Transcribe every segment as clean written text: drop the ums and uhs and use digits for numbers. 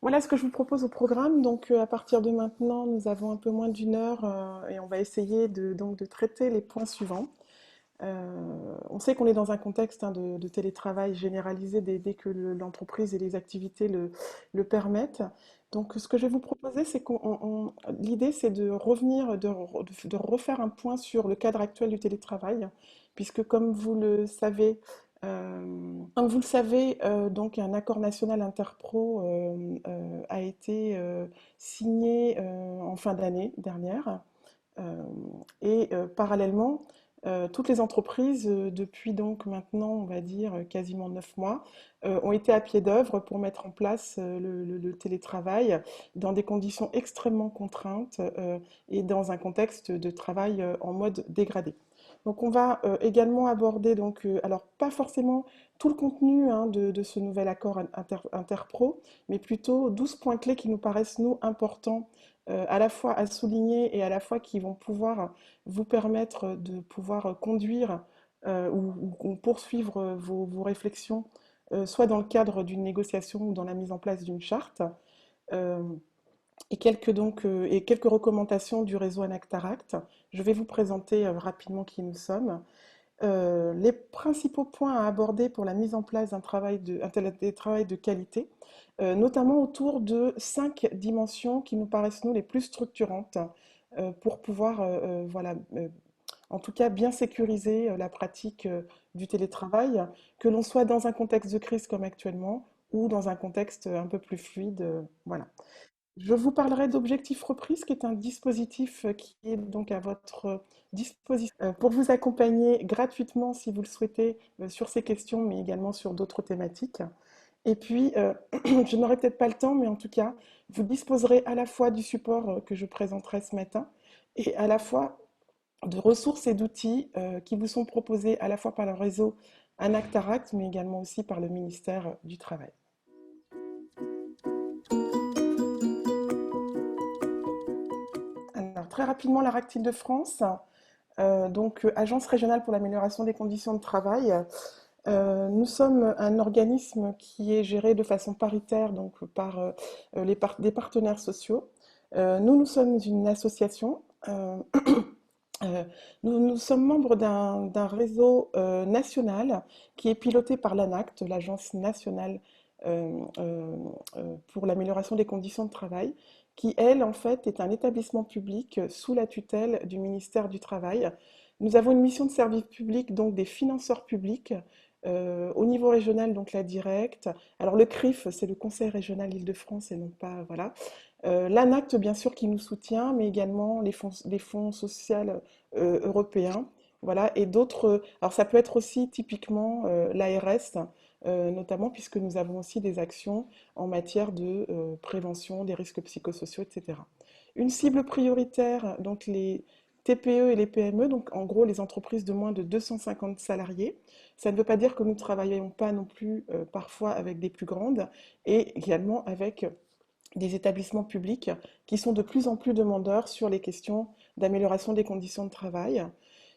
Voilà ce que je vous propose au programme. Donc, à partir de maintenant, nous avons un peu moins d'une heure et on va essayer de traiter les points suivants. On sait qu'on est dans un contexte de télétravail généralisé dès que l'entreprise et les activités le permettent. Donc, ce que je vais vous proposer, c'est l'idée, c'est de revenir, de refaire un point sur le cadre actuel du télétravail, puisque comme vous le savez, donc un accord national interpro a été signé en fin d'année dernière. Euh, Parallèlement, toutes les entreprises, depuis donc maintenant, on va dire quasiment 9 mois, ont été à pied d'œuvre pour mettre en place le télétravail dans des conditions extrêmement contraintes et dans un contexte de travail en mode dégradé. Donc on va également aborder, donc, alors pas forcément tout le contenu hein, de ce nouvel accord interpro, mais plutôt 12 points clés qui nous paraissent, nous, importants à la fois à souligner et à la fois qui vont pouvoir vous permettre de pouvoir conduire ou poursuivre vos réflexions, soit dans le cadre d'une négociation ou dans la mise en place d'une charte, euh, et quelques recommandations du réseau Anactaract. Je vais vous présenter rapidement qui nous sommes. Les principaux points à aborder pour la mise en place un télétravail de qualité, notamment autour de 5 dimensions qui nous paraissent, nous, les plus structurantes pour pouvoir, voilà, en tout cas, bien sécuriser la pratique du télétravail, que l'on soit dans un contexte de crise comme actuellement ou dans un contexte un peu plus fluide. Voilà. Je vous parlerai d'Objectif Reprise, qui est un dispositif qui est donc à votre disposition pour vous accompagner gratuitement, si vous le souhaitez, sur ces questions, mais également sur d'autres thématiques. Et puis, je n'aurai peut-être pas le temps, mais en tout cas, vous disposerez à la fois du support que je présenterai ce matin et à la fois de ressources et d'outils qui vous sont proposés à la fois par le réseau Anactaract, mais également aussi par le ministère du Travail. Alors, très rapidement, la RACTIL de France, donc Agence régionale pour l'amélioration des conditions de travail. Nous sommes un organisme qui est géré de façon paritaire donc par des partenaires sociaux. Nous sommes une association. Nous sommes membres d'un réseau national qui est piloté par l'ANACT, l'Agence nationale pour l'amélioration des conditions de travail, qui, elle, en fait, est un établissement public sous la tutelle du ministère du Travail. Nous avons une mission de service public, donc des financeurs publics, au niveau régional, donc la directe. Alors le CRIF, c'est le Conseil régional Île-de-France et non pas, voilà. L'ANACT, bien sûr, qui nous soutient, mais également les fonds sociaux européens. Voilà, et d'autres. Alors, ça peut être aussi typiquement l'ARS, notamment puisque nous avons aussi des actions en matière de prévention des risques psychosociaux, etc. Une cible prioritaire, donc les TPE et les PME, donc en gros les entreprises de moins de 250 salariés. Ça ne veut pas dire que nous ne travaillons pas non plus parfois avec des plus grandes et également avec des établissements publics qui sont de plus en plus demandeurs sur les questions d'amélioration des conditions de travail.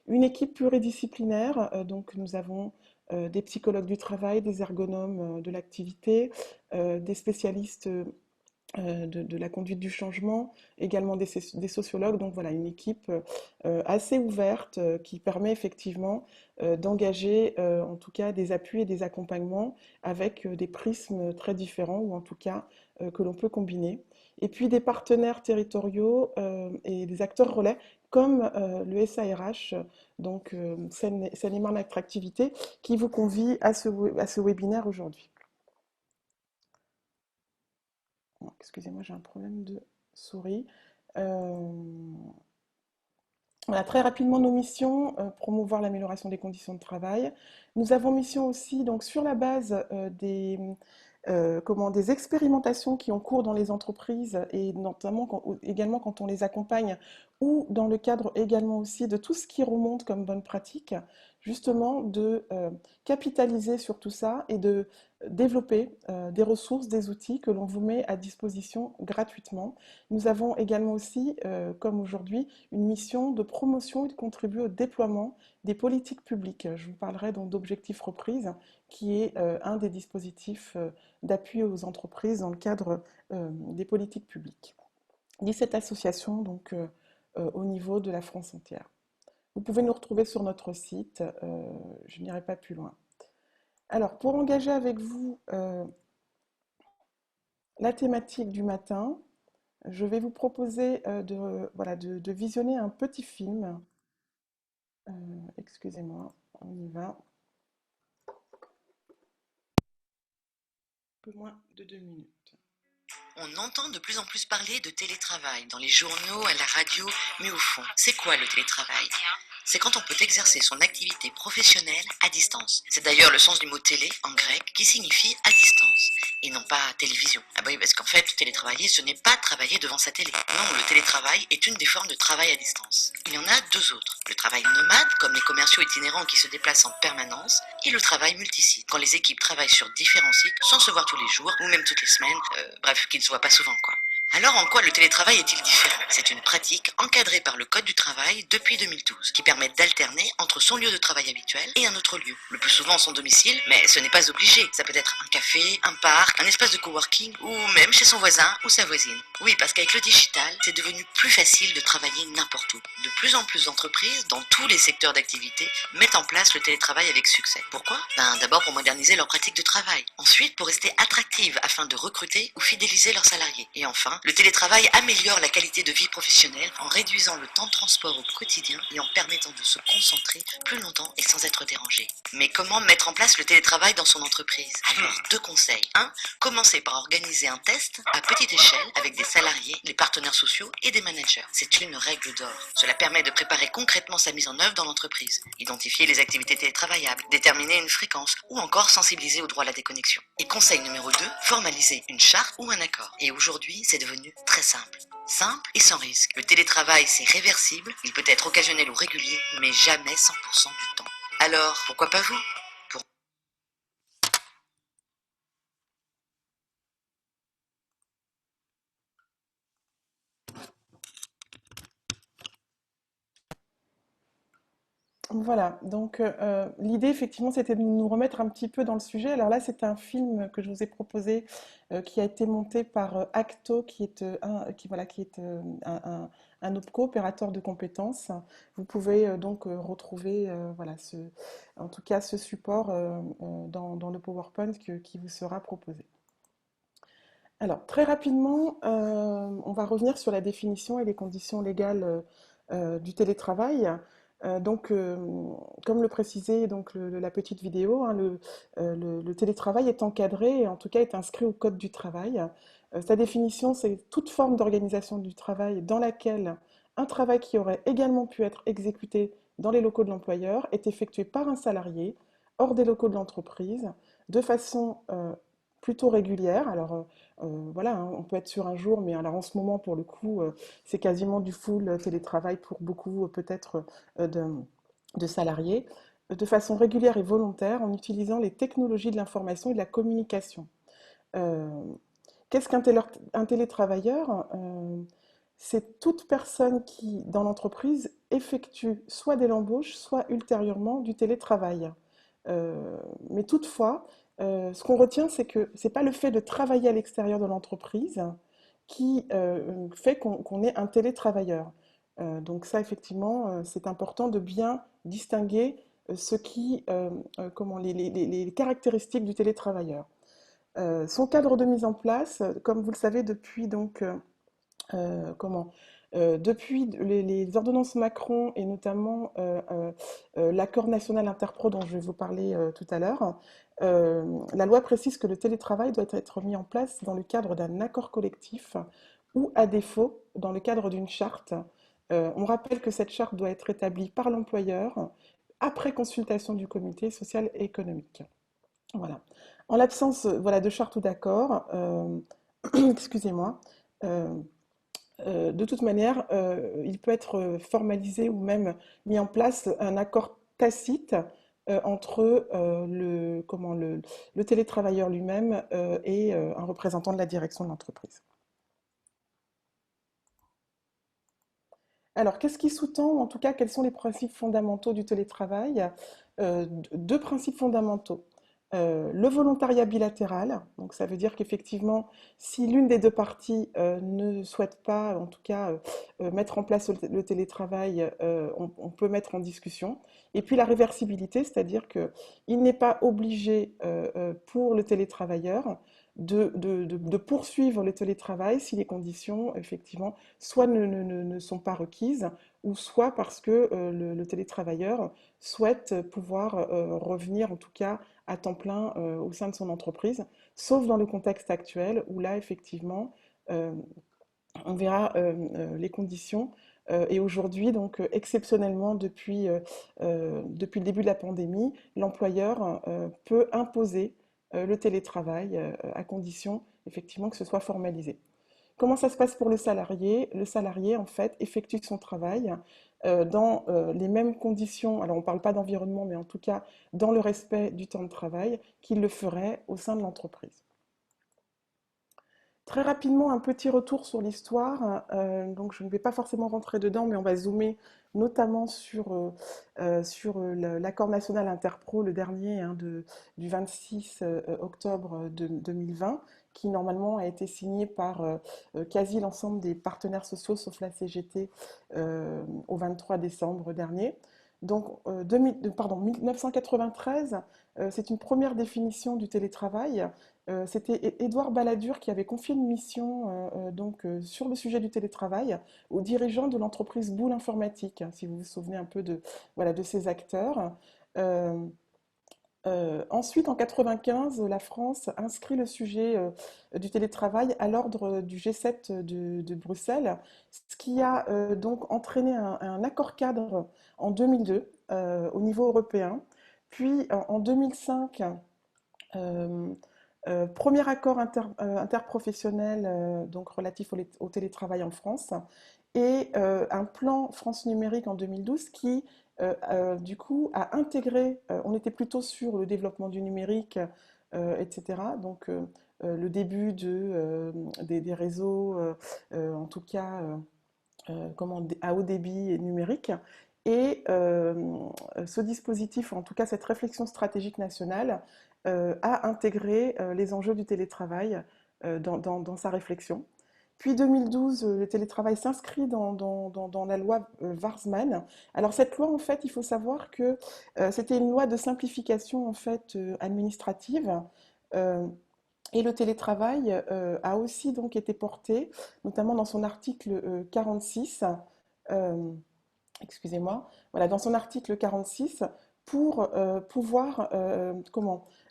Une équipe pluridisciplinaire, donc nous avons des psychologues du travail, des ergonomes de l'activité, des spécialistes de la conduite du changement, également des sociologues. Donc voilà, une équipe assez ouverte qui permet effectivement d'engager en tout cas des appuis et des accompagnements avec des prismes très différents ou en tout cas que l'on peut combiner. Et puis des partenaires territoriaux et des acteurs relais comme le SARH, donc Seine-et-Marne Attractivité, qui vous convie à ce webinaire aujourd'hui. Bon, excusez-moi, j'ai un problème de souris. Euh, voilà, très rapidement nos missions, promouvoir l'amélioration des conditions de travail. Nous avons mission aussi, donc sur la base des expérimentations qui ont cours dans les entreprises et notamment également quand on les accompagne ou dans le cadre également aussi de tout ce qui remonte comme bonne pratique, justement de capitaliser sur tout ça et de développer des ressources, des outils que l'on vous met à disposition gratuitement. Nous avons également aussi, comme aujourd'hui, une mission de promotion et de contribuer au déploiement des politiques publiques. Je vous parlerai donc d'Objectif Reprise, qui est un des dispositifs d'appui aux entreprises dans le cadre des politiques publiques. 17 associations donc au niveau de la France entière. Vous pouvez nous retrouver sur notre site, je n'irai pas plus loin. Alors, pour engager avec vous la thématique du matin, je vais vous proposer voilà, de visionner un petit film. Excusez-moi, on y va. Un peu moins de 2 minutes. On entend de plus en plus parler de télétravail dans les journaux, à la radio, mais au fond, c'est quoi le télétravail? C'est quand on peut exercer son activité professionnelle à distance. C'est d'ailleurs le sens du mot télé en grec qui signifie à distance et non pas télévision. Ah bah oui, parce qu'en fait, télétravailler, ce n'est pas travailler devant sa télé. Non, le télétravail est une des formes de travail à distance. Il y en a deux autres. Le travail nomade, comme les commerciaux itinérants qui se déplacent en permanence, et le travail multisite, quand les équipes travaillent sur différents sites sans se voir tous les jours ou même toutes les semaines, bref, qu'ils ne se voient pas souvent quoi. Alors en quoi le télétravail est-il différent? C'est une pratique encadrée par le Code du travail depuis 2012 qui permet d'alterner entre son lieu de travail habituel et un autre lieu. Le plus souvent son domicile, mais ce n'est pas obligé. Ça peut être un café, un parc, un espace de coworking ou même chez son voisin ou sa voisine. Oui, parce qu'avec le digital, c'est devenu plus facile de travailler n'importe où. De plus en plus d'entreprises, dans tous les secteurs d'activité, mettent en place le télétravail avec succès. Pourquoi? D'abord pour moderniser leur pratique de travail. Ensuite, pour rester attractives afin de recruter ou fidéliser leurs salariés. Et enfin, le télétravail améliore la qualité de vie professionnelle en réduisant le temps de transport au quotidien et en permettant de se concentrer plus longtemps et sans être dérangé. Mais comment mettre en place le télétravail dans son entreprise? Alors, deux conseils. 1. Commencez par organiser un test à petite échelle avec des salariés, les partenaires sociaux et des managers. C'est une règle d'or. Cela permet de préparer concrètement sa mise en œuvre dans l'entreprise, identifier les activités télétravaillables, déterminer une fréquence ou encore sensibiliser au droit à la déconnexion. Et conseil numéro 2, formaliser une charte ou un accord. Et aujourd'hui, c'est devenu très simple. Simple et sans risque. Le télétravail, c'est réversible, il peut être occasionnel ou régulier, mais jamais 100% du temps. Alors, pourquoi pas vous? Voilà, donc l'idée effectivement c'était de nous remettre un petit peu dans le sujet. Alors là c'est un film que je vous ai proposé qui a été monté par Acto qui est, voilà, qui est un OPCO, opérateur de compétences. Vous pouvez donc retrouver voilà, en tout cas ce support dans le PowerPoint qui vous sera proposé. Alors très rapidement, on va revenir sur la définition et les conditions légales du télétravail. Donc, comme le précisait donc la petite vidéo, hein, le télétravail est encadré et en tout cas est inscrit au Code du travail. Sa définition, c'est toute forme d'organisation du travail dans laquelle un travail qui aurait également pu être exécuté dans les locaux de l'employeur est effectué par un salarié hors des locaux de l'entreprise de façon plutôt régulière. Alors, voilà, hein, on peut être sur un jour, mais alors en ce moment, pour le coup, c'est quasiment du full télétravail pour beaucoup, peut-être, de salariés, de façon régulière et volontaire en utilisant les technologies de l'information et de la communication. Euh, Qu'est-ce qu'un télétravailleur? C'est toute personne qui, dans l'entreprise, effectue soit dès l'embauche, soit ultérieurement du télétravail. Mais toutefois, ce qu'on retient, c'est que ce n'est pas le fait de travailler à l'extérieur de l'entreprise qui fait qu'on est un télétravailleur. Donc ça, effectivement, c'est important de bien distinguer ce qui, comment, les caractéristiques du télétravailleur. Son cadre de mise en place, comme vous le savez, depuis donc comment depuis les ordonnances Macron et notamment l'accord national interpro dont je vais vous parler tout à l'heure, la loi précise que le télétravail doit être mis en place dans le cadre d'un accord collectif ou à défaut dans le cadre d'une charte. On rappelle que cette charte doit être établie par l'employeur après consultation du comité social et économique. Voilà. En l'absence voilà, de charte ou d'accord, excusez-moi, euh, De toute manière, il peut être formalisé ou même mis en place un accord tacite entre le télétravailleur lui-même et un représentant de la direction de l'entreprise. Alors, qu'est-ce qui sous-tend, ou en tout cas, quels sont les principes fondamentaux du télétravail? Deux principes fondamentaux. Le volontariat bilatéral, donc ça veut dire qu'effectivement, si l'une des deux parties ne souhaite pas, en tout cas, mettre en place le télétravail, on peut mettre en discussion. Et puis la réversibilité, c'est-à-dire qu'il n'est pas obligé pour le télétravailleur de poursuivre le télétravail si les conditions, effectivement, soit ne sont pas requises, ou soit parce que le télétravailleur souhaite pouvoir revenir, en tout cas, à temps plein au sein de son entreprise, sauf dans le contexte actuel où là, effectivement, euh, on verra les conditions. Et aujourd'hui, donc exceptionnellement, depuis le début de la pandémie, l'employeur peut imposer le télétravail à condition effectivement que ce soit formalisé. Comment ça se passe pour le salarié? Le salarié, en fait, effectue son travail dans les mêmes conditions, alors on ne parle pas d'environnement, mais en tout cas dans le respect du temps de travail qu'il le ferait au sein de l'entreprise. Très rapidement, un petit retour sur l'histoire. Donc, je ne vais pas forcément rentrer dedans, mais on va zoomer notamment sur l'accord national interpro, le dernier du 26 octobre 2020, qui normalement a été signé par quasi l'ensemble des partenaires sociaux, sauf la CGT, au 23 décembre dernier. Donc, 1993, c'est une première définition du télétravail. C'était Édouard Balladur qui avait confié une mission sur le sujet du télétravail aux dirigeants de l'entreprise Boule Informatique, hein, si vous vous souvenez un peu voilà, de ces acteurs. Euh, Ensuite, en 95, la France inscrit le sujet du télétravail à l'ordre du G7 de Bruxelles, ce qui a donc entraîné un accord cadre en 2002 au niveau européen. Puis en 2005, euh, premier accord interprofessionnel donc relatif au télétravail en France et un plan France numérique en 2012 qui du coup a intégré, on était plutôt sur le développement du numérique, etc. Donc le début des réseaux, en tout cas à haut débit et numérique. Et ce dispositif, en tout cas cette réflexion stratégique nationale, a intégré les enjeux du télétravail dans sa réflexion. Puis 2012, le télétravail s'inscrit dans la loi Warsmann. Alors cette loi, en fait, il faut savoir que c'était une loi de simplification en fait administrative. Euh, et le télétravail a aussi donc été porté, notamment dans son article 46, euh, excusez-moi, voilà, dans son article 46, pour pouvoir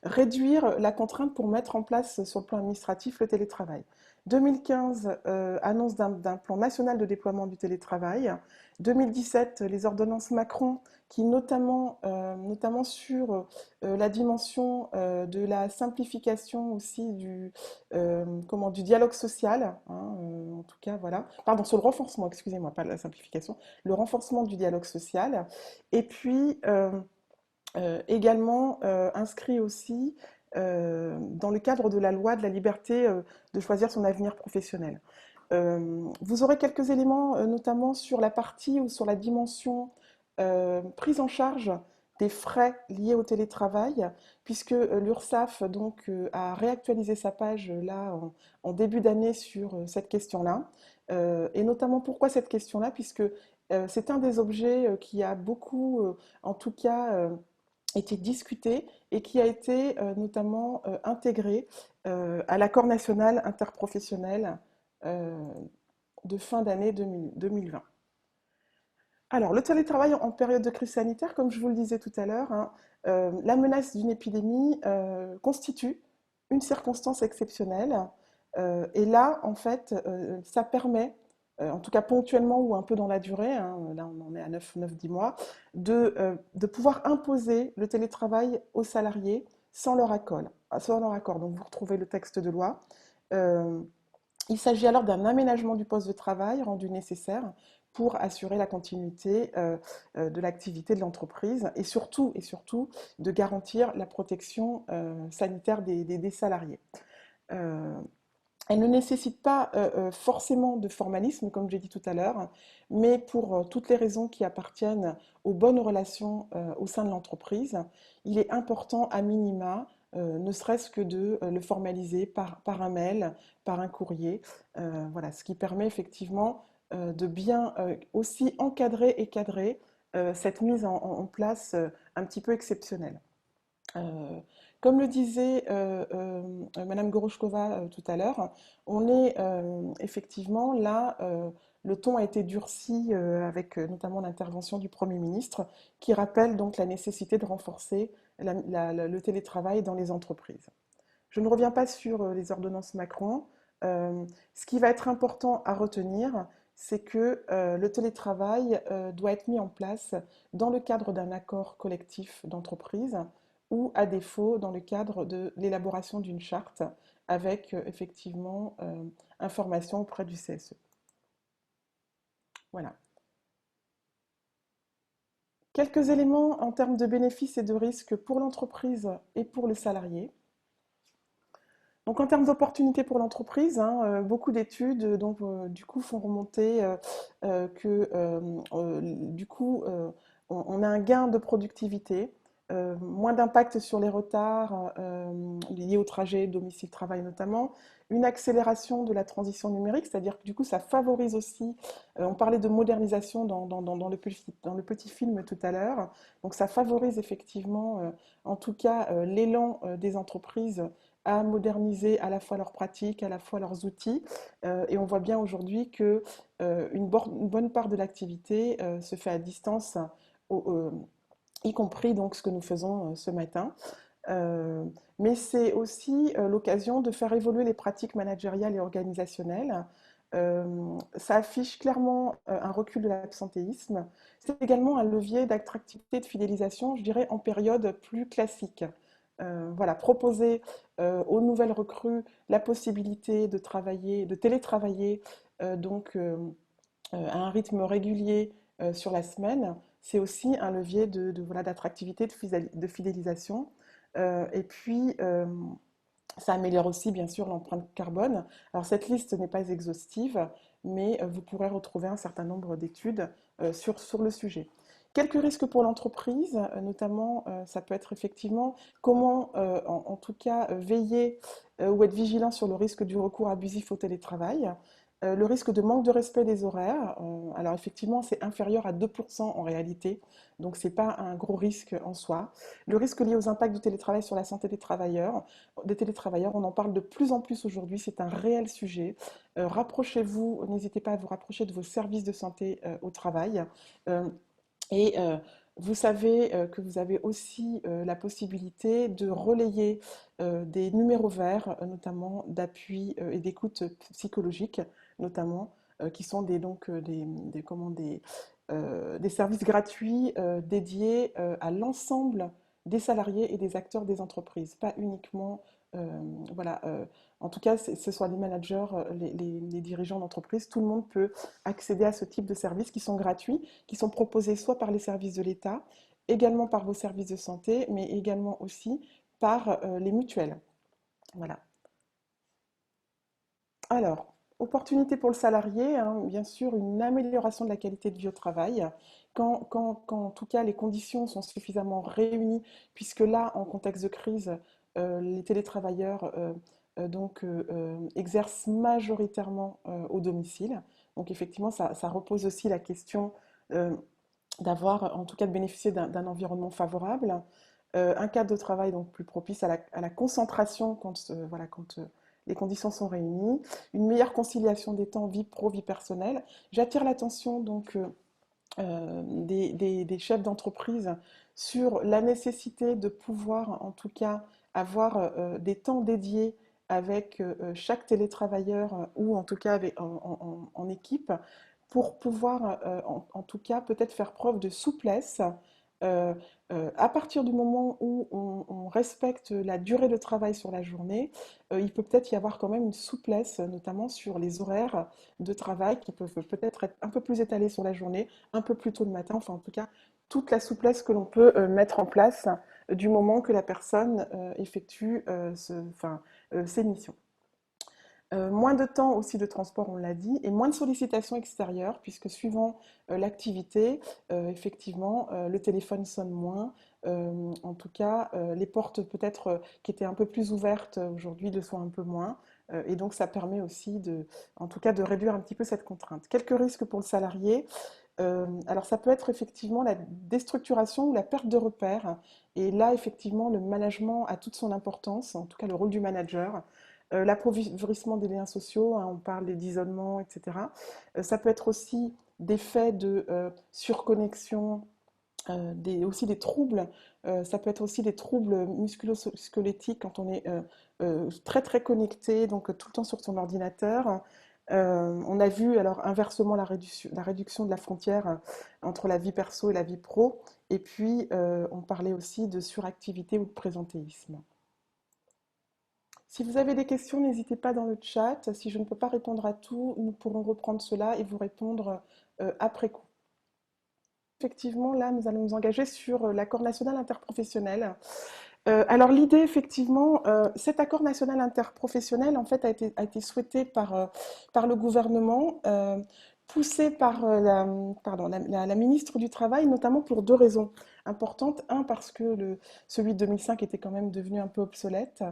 réduire la contrainte pour mettre en place sur le plan administratif le télétravail. 2015, annonce d'un plan national de déploiement du télétravail. 2017, les ordonnances Macron qui notamment sur la dimension de la simplification aussi du dialogue social, hein, en tout cas voilà, pardon, sur le renforcement, excusez-moi, pas la simplification, le renforcement du dialogue social, et puis également inscrit aussi dans le cadre de la loi de la liberté de choisir son avenir professionnel. Vous aurez quelques éléments, notamment sur la partie ou sur la dimension prise en charge des frais liés au télétravail, puisque l'URSSAF donc, a réactualisé sa page là en début d'année sur cette question-là. Et notamment pourquoi cette question-là, puisque c'est un des objets qui a beaucoup, en tout cas, été discuté et qui a été notamment intégré à l'accord national interprofessionnel euh, de fin d'année 2020. Alors, le télétravail en période de crise sanitaire, comme je vous le disais tout à l'heure, hein, la menace d'une épidémie constitue une circonstance exceptionnelle. Et là, en fait, ça permet, en tout cas ponctuellement ou un peu dans la durée, hein, là on en est à 9-10 mois, de pouvoir imposer le télétravail aux salariés sans leur accord. Sans leur accord. Donc vous retrouvez le texte de loi. Euh, Il s'agit alors d'un aménagement du poste de travail rendu nécessaire pour assurer la continuité de l'activité de l'entreprise et surtout de garantir la protection sanitaire des salariés. Euh, Elle ne nécessite pas forcément de formalisme, comme j'ai dit tout à l'heure, mais pour toutes les raisons qui appartiennent aux bonnes relations au sein de l'entreprise, il est important à minima, ne serait-ce que de le formaliser par un mail, par un courrier, voilà, ce qui permet effectivement de bien aussi encadrer et cadrer cette mise en place un petit peu exceptionnelle. Euh, Comme le disait Madame Goroshkova tout à l'heure, on est effectivement là, le ton a été durci avec notamment l'intervention du Premier ministre, qui rappelle donc la nécessité de renforcer le télétravail dans les entreprises. Je ne reviens pas sur les ordonnances Macron. Ce qui va être important à retenir, c'est que le télétravail doit être mis en place dans le cadre d'un accord collectif d'entreprise ou, à défaut, dans le cadre de l'élaboration d'une charte avec effectivement information auprès du CSE. Voilà. Quelques éléments en termes de bénéfices et de risques pour l'entreprise et pour le salarié. Donc en termes d'opportunités pour l'entreprise, hein, beaucoup d'études du coup font remonter que du coup on a un gain de productivité, moins d'impact sur les retards liés au trajet domicile-travail notamment, une accélération de la transition numérique, c'est-à-dire que du coup ça favorise aussi, on parlait de modernisation dans le petit film tout à l'heure, donc ça favorise effectivement en tout cas l'élan des entreprises à moderniser à la fois leurs pratiques, à la fois leurs outils. Et on voit bien aujourd'hui que une bonne part de l'activité se fait à distance, au- euh, y compris donc ce que nous faisons ce matin. Euh, mais c'est aussi l'occasion de faire évoluer les pratiques managériales et organisationnelles. Ça affiche clairement un recul de l'absentéisme. C'est également un levier d'attractivité, de fidélisation, je dirais, en période plus classique. Voilà, proposer aux nouvelles recrues la possibilité de travailler, de télétravailler à un rythme régulier sur la semaine, c'est aussi un levier voilà, d'attractivité, de fidélisation. Et puis, ça améliore aussi, bien sûr, l'empreinte carbone. Alors, cette liste n'est pas exhaustive, mais vous pourrez retrouver un certain nombre d'études sur le sujet. Quelques risques pour l'entreprise, notamment, ça peut être effectivement comment, en tout cas, veiller ou être vigilant sur le risque du recours abusif au télétravail. Le risque de manque de respect des horaires, alors effectivement c'est inférieur à 2% en réalité, donc ce n'est pas un gros risque en soi. Le risque lié aux impacts du télétravail sur la santé des télétravailleurs, on en parle de plus en plus aujourd'hui, c'est un réel sujet. Rapprochez-vous, n'hésitez pas à vous rapprocher de vos services de santé au travail. Euh, et vous savez que vous avez aussi la possibilité de relayer des numéros verts, notamment d'appui et d'écoute psychologique, notamment, qui sont des services gratuits dédiés à l'ensemble des salariés et des acteurs des entreprises, pas uniquement, euh, voilà, en tout cas, ce soit les managers, les dirigeants d'entreprise, tout le monde peut accéder à ce type de services qui sont gratuits, qui sont proposés soit par les services de l'État, également par vos services de santé, mais également aussi par les mutuelles. Voilà. Alors, opportunité pour le salarié, hein, bien sûr, une amélioration de la qualité de vie au travail, quand en tout cas les conditions sont suffisamment réunies, puisque là, en contexte de crise, les télétravailleurs exercent majoritairement au domicile. Donc effectivement, ça repose aussi la question euh, d'avoir, en tout cas de bénéficier d'un environnement favorable, un cadre de travail donc plus propice à la concentration quand, voilà, quand les conditions sont réunies, une meilleure conciliation des temps vie pro, vie personnelle. J'attire l'attention donc des chefs d'entreprise sur la nécessité de pouvoir en tout cas avoir des temps dédiés avec chaque télétravailleur ou en tout cas en équipe pour pouvoir en tout cas peut-être faire preuve de souplesse euh, à partir du moment où on respecte la durée de travail sur la journée, il peut peut-être y avoir quand même une souplesse, notamment sur les horaires de travail qui peuvent peut-être être un peu plus étalés sur la journée, un peu plus tôt le matin, enfin en tout cas toute la souplesse que l'on peut mettre en place du moment que la personne effectue ses missions. Moins de temps aussi de transport, on l'a dit, et moins de sollicitations extérieures, puisque suivant l'activité, effectivement, le téléphone sonne moins. En tout cas, les portes peut-être qui étaient un peu plus ouvertes aujourd'hui le sont un peu moins. Et donc, ça permet aussi en tout cas, de réduire un petit peu cette contrainte. Quelques risques pour le salarié. Alors, ça peut être effectivement la déstructuration ou la perte de repères. Et là, effectivement, le management a toute son importance, en tout cas le rôle du manager. L'appauvrissement des liens sociaux, hein, on parle d'isolement, etc. Ça peut être aussi des faits de surconnexion, aussi des troubles. Ça peut être aussi des troubles musculo-squelettiques quand on est très très connecté, donc tout le temps sur son ordinateur. On a vu alors inversement la réduction de la frontière entre la vie perso et la vie pro. Et puis on parlait aussi de suractivité ou de présentéisme. Si vous avez des questions, n'hésitez pas dans le chat. Si je ne peux pas répondre à tout, nous pourrons reprendre cela et vous répondre après coup. Effectivement, là, nous allons nous engager sur l'accord national interprofessionnel. Alors l'idée, effectivement, cet accord national interprofessionnel, en fait, a été souhaité par le gouvernement, poussé par la ministre du Travail, notamment pour deux raisons importantes. Un, parce que celui de 2005 était quand même devenu un peu obsolète.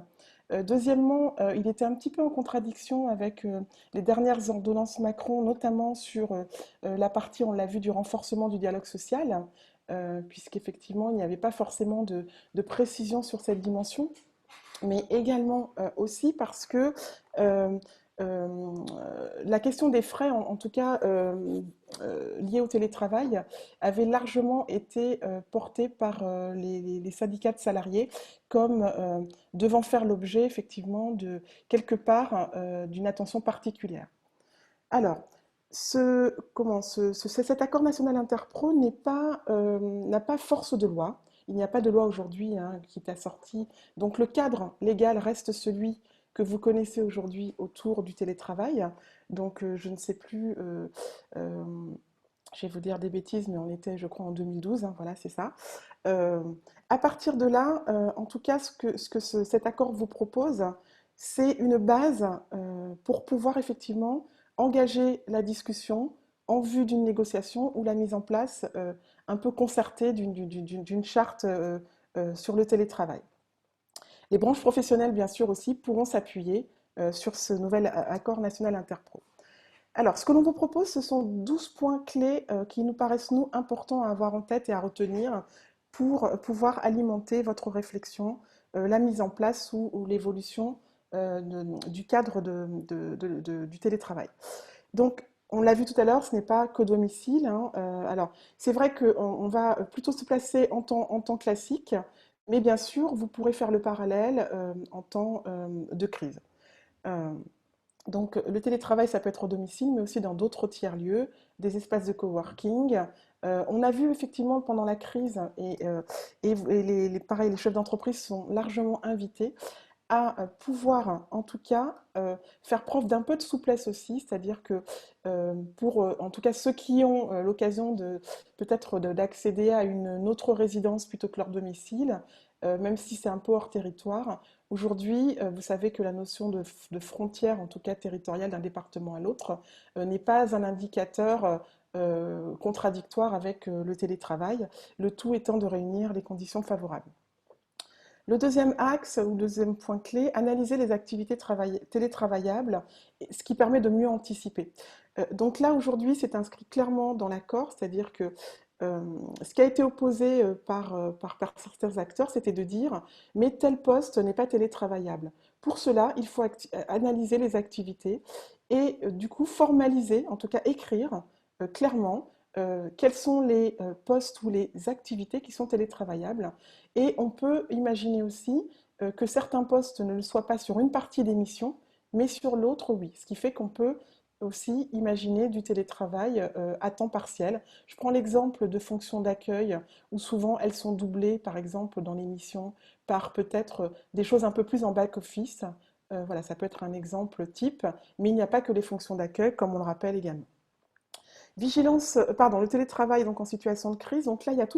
Deuxièmement, il était un petit peu en contradiction avec les dernières ordonnances Macron, notamment sur la partie, on l'a vu, du renforcement du dialogue social, puisqu'effectivement, il n'y avait pas forcément de précision sur cette dimension, mais également aussi parce que euh, euh, la question des frais, en tout cas liés au télétravail, avait largement été portée par les syndicats de salariés comme devant faire l'objet effectivement de quelque part d'une attention particulière. Alors, cet accord national interpro n'a pas force de loi. Il n'y a pas de loi aujourd'hui hein, qui est assortie. Donc le cadre légal reste celui que vous connaissez aujourd'hui autour du télétravail. Donc je ne sais plus, euh, je vais vous dire des bêtises, mais on était, je crois, en 2012. Hein, voilà, c'est ça. Euh, à partir de là, en tout cas, cet accord vous propose, c'est une base pour pouvoir effectivement engager la discussion en vue d'une négociation ou la mise en place un peu concertée d'une charte sur le télétravail. Les branches professionnelles, bien sûr, aussi pourront s'appuyer sur ce nouvel accord national interpro. Alors, ce que l'on vous propose, ce sont 12 points clés qui nous paraissent, nous, importants à avoir en tête et à retenir pour pouvoir alimenter votre réflexion, la mise en place ou l'évolution du cadre du télétravail. Donc, on l'a vu tout à l'heure, ce n'est pas qu'au domicile. Hein. Alors, c'est vrai qu'on va plutôt se placer en temps classique, mais bien sûr, vous pourrez faire le parallèle en temps de crise. Euh, donc, le télétravail, ça peut être au domicile, mais aussi dans d'autres tiers-lieux, des espaces de coworking. On a vu effectivement pendant la crise, pareil, les chefs d'entreprise sont largement invités à pouvoir, en tout cas, faire preuve d'un peu de souplesse aussi, c'est-à-dire que pour, en tout cas, ceux qui ont l'occasion peut-être d'accéder à une autre résidence plutôt que leur domicile, même si c'est un peu hors territoire, aujourd'hui, vous savez que la notion de frontière, en tout cas territoriale, d'un département à l'autre, n'est pas un indicateur contradictoire avec le télétravail, le tout étant de réunir les conditions favorables. Le deuxième axe ou deuxième point clé, analyser les activités télétravaillables, ce qui permet de mieux anticiper. Donc là, aujourd'hui, c'est inscrit clairement dans l'accord, c'est-à-dire que ce qui a été opposé par certains acteurs, c'était de dire, mais tel poste n'est pas télétravaillable. Pour cela, il faut analyser les activités et du coup formaliser, en tout cas écrire clairement quels sont les postes ou les activités qui sont télétravaillables. Et on peut imaginer aussi que certains postes ne le soient pas sur une partie des missions, mais sur l'autre, oui. Ce qui fait qu'on peut aussi imaginer du télétravail à temps partiel. Je prends l'exemple de fonctions d'accueil où souvent elles sont doublées, par exemple dans les missions, par peut-être des choses un peu plus en back-office. Voilà, ça peut être un exemple type, mais il n'y a pas que les fonctions d'accueil, comme on le rappelle également. Vigilance, pardon, le télétravail donc en situation de crise. Donc là, il y a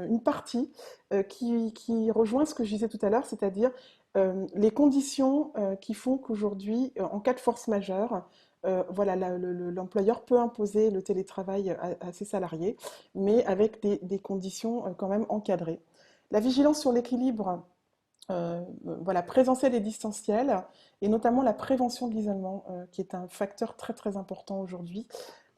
une partie qui rejoint ce que je disais tout à l'heure, c'est-à-dire les conditions qui font qu'aujourd'hui, en cas de force majeure, voilà, l'employeur peut imposer le télétravail à ses salariés, mais avec des conditions quand même encadrées. La vigilance sur l'équilibre voilà, présentiel et distanciel, et notamment la prévention de l'isolement, qui est un facteur très très important aujourd'hui.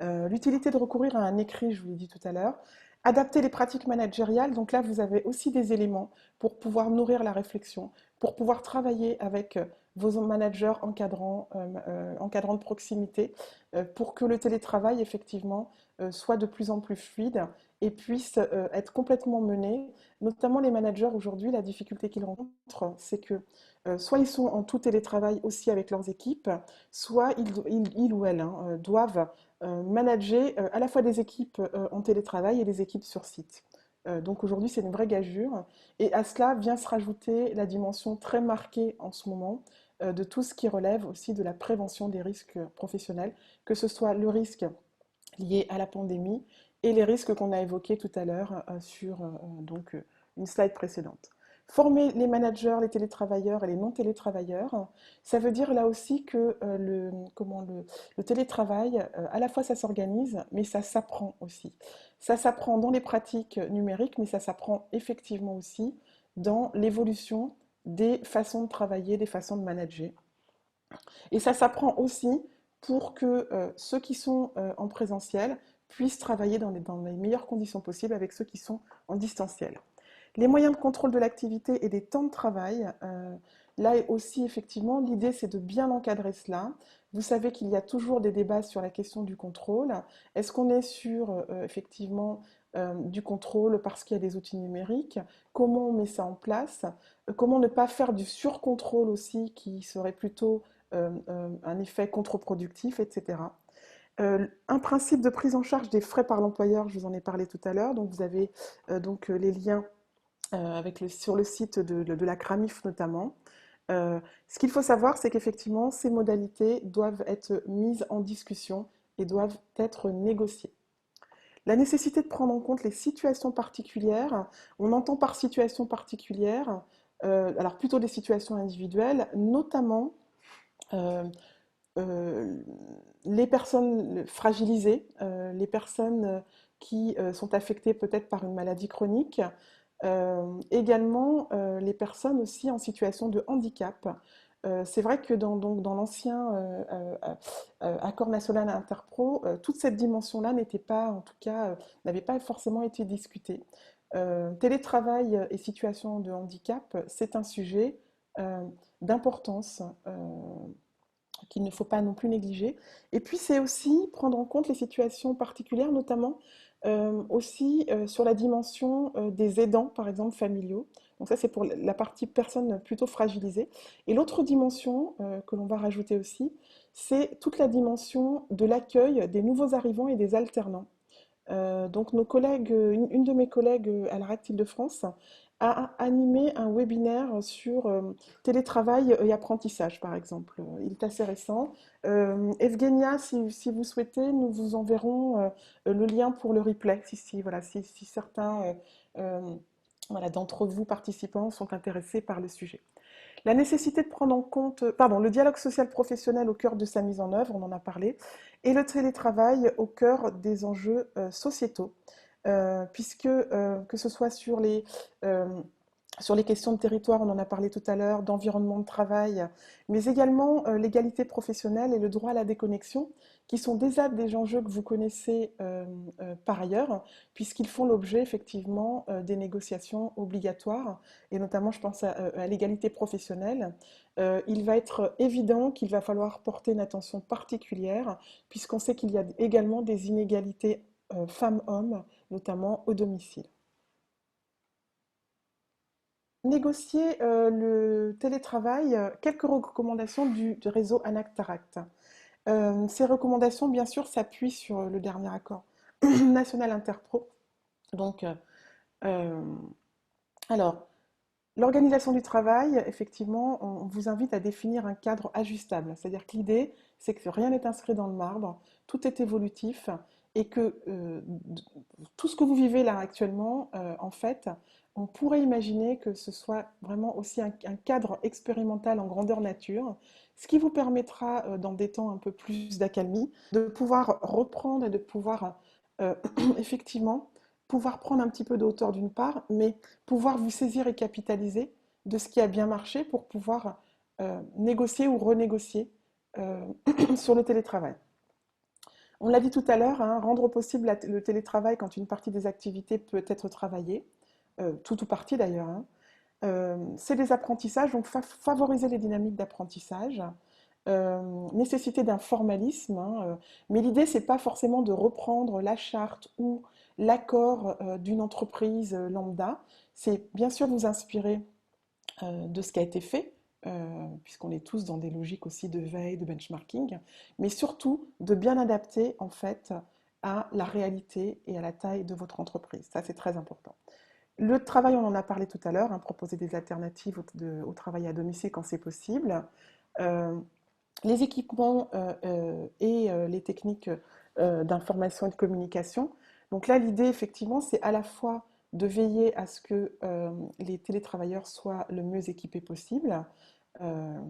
L'utilité de recourir à un écrit, je vous l'ai dit tout à l'heure. Adapter les pratiques managériales, donc là vous avez aussi des éléments pour pouvoir nourrir la réflexion, pour pouvoir travailler avec vos managers encadrants de proximité, pour que le télétravail effectivement soit de plus en plus fluide et puisse être complètement mené. Notamment les managers aujourd'hui, la difficulté qu'ils rencontrent, c'est que soit ils sont en tout télétravail aussi avec leurs équipes, soit ils ou elles doivent manager à la fois des équipes en télétravail et des équipes sur site. Donc aujourd'hui, c'est une vraie gageure. Et à cela vient se rajouter la dimension très marquée en ce moment de tout ce qui relève aussi de la prévention des risques professionnels, que ce soit le risque lié à la pandémie et les risques qu'on a évoqués tout à l'heure sur une slide précédente. Former les managers, les télétravailleurs et les non-télétravailleurs, ça veut dire là aussi que le télétravail, à la fois ça s'organise, mais ça s'apprend aussi. Ça s'apprend dans les pratiques numériques, mais ça s'apprend effectivement aussi dans l'évolution des façons de travailler, des façons de manager. Et ça s'apprend aussi pour que ceux qui sont en présentiel puissent travailler dans les meilleures conditions possibles avec ceux qui sont en distanciel. Les moyens de contrôle de l'activité et des temps de travail, là aussi effectivement, l'idée c'est de bien encadrer cela. Vous savez qu'il y a toujours des débats sur la question du contrôle. Est-ce qu'on est sur effectivement du contrôle parce qu'il y a des outils numériques? Comment on met ça en place? Comment ne pas faire du surcontrôle aussi qui serait plutôt un effet contre-productif, etc. Un principe de prise en charge des frais par l'employeur, je vous en ai parlé tout à l'heure, donc vous avez les liens sur le site de la CRAMIF notamment. Ce qu'il faut savoir, c'est qu'effectivement, ces modalités doivent être mises en discussion et doivent être négociées. La nécessité de prendre en compte les situations particulières, on entend par situation particulière, alors plutôt des situations individuelles, notamment euh, euh, les personnes fragilisées, les personnes qui sont affectées peut-être par une maladie chronique, également les personnes aussi en situation de handicap. C'est vrai que dans l'ancien accord national interpro, toute cette dimension-là n'était pas, en tout cas, n'avait pas forcément été discutée. Télétravail et situation de handicap, c'est un sujet d'importance qu'il ne faut pas non plus négliger. Et puis c'est aussi prendre en compte les situations particulières, notamment aussi sur la dimension des aidants, par exemple familiaux. Donc ça c'est pour la partie personne plutôt fragilisée. Et l'autre dimension que l'on va rajouter aussi, c'est toute la dimension de l'accueil des nouveaux arrivants et des alternants. Donc nos collègues, une de mes collègues à la RAC Île-de-France a animé un webinaire sur télétravail et apprentissage, par exemple. Il est assez récent. Evgenia, si vous souhaitez, nous vous enverrons le lien pour le replay, si certains voilà, d'entre vous participants sont intéressés par le sujet. La nécessité de prendre en compte, pardon, le dialogue social professionnel au cœur de sa mise en œuvre, on en a parlé, et le télétravail au cœur des enjeux sociétaux, puisque que ce soit euh, sur les questions de territoire, on en a parlé tout à l'heure, d'environnement de travail, mais également l'égalité professionnelle et le droit à la déconnexion, qui sont déjà des enjeux que vous connaissez par ailleurs, puisqu'ils font l'objet effectivement des négociations obligatoires, et notamment je pense à l'égalité professionnelle. Il va être évident qu'il va falloir porter une attention particulière, puisqu'on sait qu'il y a également des inégalités femmes-hommes, notamment au domicile. Négocier le télétravail, quelques recommandations du réseau Anactaract. Ces recommandations, bien sûr, s'appuient sur le dernier accord national interpro. Donc, euh, alors, l'organisation du travail, effectivement, on vous invite à définir un cadre ajustable. C'est-à-dire que l'idée, c'est que rien n'est inscrit dans le marbre, tout est évolutif et que tout ce que vous vivez là actuellement, en fait, on pourrait imaginer que ce soit vraiment aussi un cadre expérimental en grandeur nature, ce qui vous permettra, dans des temps un peu plus d'accalmie, de pouvoir reprendre et de pouvoir effectivement pouvoir prendre un petit peu de hauteur d'une part, mais pouvoir vous saisir et capitaliser de ce qui a bien marché pour pouvoir négocier ou renégocier euh, sur le télétravail. On l'a dit tout à l'heure, hein, rendre possible le télétravail quand une partie des activités peut être travaillée, tout ou partie d'ailleurs, hein. C'est des apprentissages, donc favoriser les dynamiques d'apprentissage, nécessité d'un formalisme, hein, mais l'idée, c'est pas forcément de reprendre la charte ou l'accord d'une entreprise lambda, c'est bien sûr vous inspirer de ce qui a été fait, puisqu'on est tous dans des logiques aussi de veille, de benchmarking, mais surtout de bien adapter en fait à la réalité et à la taille de votre entreprise. Ça, c'est très important. Le travail, on en a parlé tout à l'heure, hein, proposer des alternatives au travail à domicile quand c'est possible. Euh, les équipements et les techniques d'information et de communication. Donc là, l'idée, effectivement, c'est à la fois de veiller à ce que les télétravailleurs soient le mieux équipés possible, euh,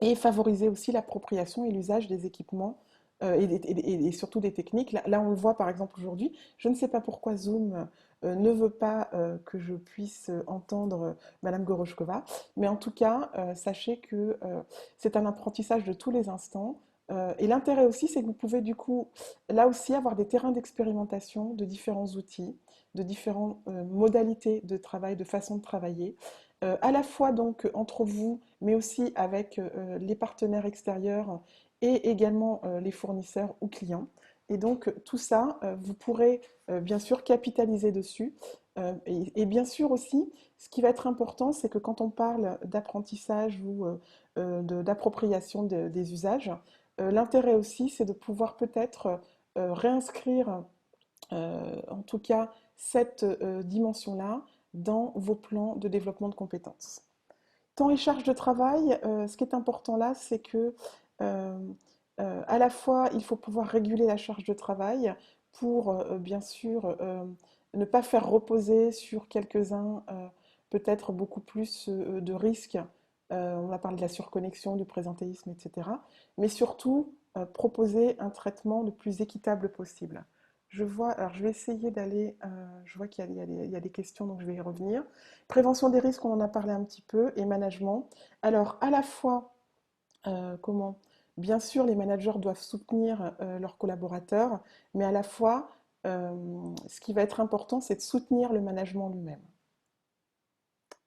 et favoriser aussi l'appropriation et l'usage des équipements et surtout des techniques. Là, on le voit par exemple aujourd'hui. Je ne sais pas pourquoi Zoom ne veut pas que je puisse entendre Madame Goroshkova, mais en tout cas, sachez que c'est un apprentissage de tous les instants. Et l'intérêt aussi, c'est que vous pouvez du coup, là aussi, avoir des terrains d'expérimentation de différents outils, de différentes modalités de travail, de façon de travailler, à la fois donc entre vous, mais aussi avec les partenaires extérieurs et également les fournisseurs ou clients. Et donc tout ça, vous pourrez bien sûr capitaliser dessus. Et bien sûr aussi, ce qui va être important, c'est que quand on parle d'apprentissage ou d'appropriation des usages, l'intérêt aussi, c'est de pouvoir peut-être réinscrire en tout cas cette dimension-là dans vos plans de développement de compétences. Temps et charge de travail, ce qui est important là, c'est que euh, à la fois, il faut pouvoir réguler la charge de travail pour bien sûr ne pas faire reposer sur quelques-uns peut-être beaucoup plus de risques. On va parler de la surconnexion, du présentéisme, etc. Mais surtout proposer un traitement le plus équitable possible. Je vois, alors je vais essayer d'aller, je vois qu'il y a des questions, donc je vais y revenir. Prévention des risques, on en a parlé un petit peu, et management. Alors, à la fois, comment? Bien sûr, les managers doivent soutenir leurs collaborateurs, mais à la fois, ce qui va être important, c'est de soutenir le management lui-même.